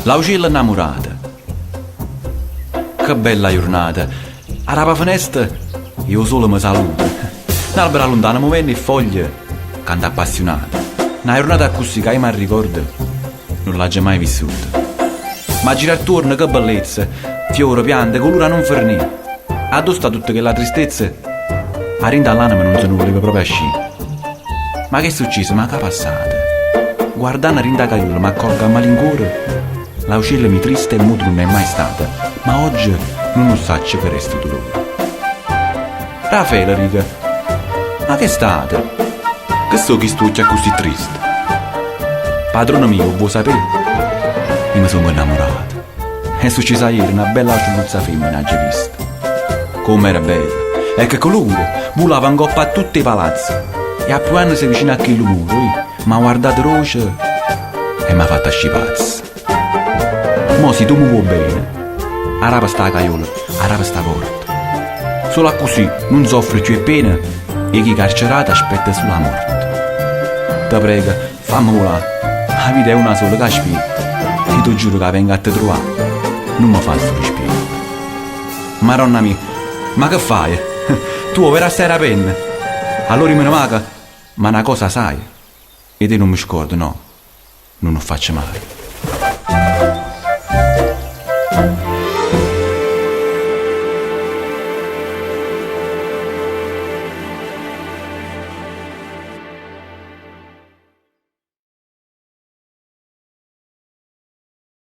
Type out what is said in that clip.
L'aucella innamorata. Che bella giornata. Alla finestra io solo mi saluto. L'albero lontano mi venne e foglie canta appassionata. Una giornata così che io mi ricordo non l'ho già mai vissuta. Ma gira attorno che bellezza, fiore, piante, colore non fornì. Addosso tutta quella tristezza, a rinda all'anima non se ne voleva proprio uscire. Ma che è successo? Ma che è passato? Guardando rinda caiola mi accorgo a malincuore. L'aucella mi triste e muto non è mai stata, ma oggi non so che resto dolore. Raffaele, riga, ma che è stato? Che so che sto così triste? Padrone mio, vuoi sapere? Io mi sono innamorato. È successa ieri una bella ciuluzza femmina, già vista. Come era bella! E che colore! Volava in coppa a tutti i palazzi. E a più anni si vicina a quel muro, mi ha guardato roce e mi ha fatto scipazzi. Mo se tu mi vuoi bene, arrapa sta caiola, arrapa sta porta. Solo così non soffri più pena e chi carcerato aspetta sulla morte. Ti prego, fammi volare. La vita è una sola che aspetta. E ti giuro che venga a te trovare. Non mi fa il sospiro. Maronna mia, ma che fai? Tu vuoi stare a penna? Allora me ne maga, ma una cosa sai, e te non mi scordo, no, non lo faccio mai.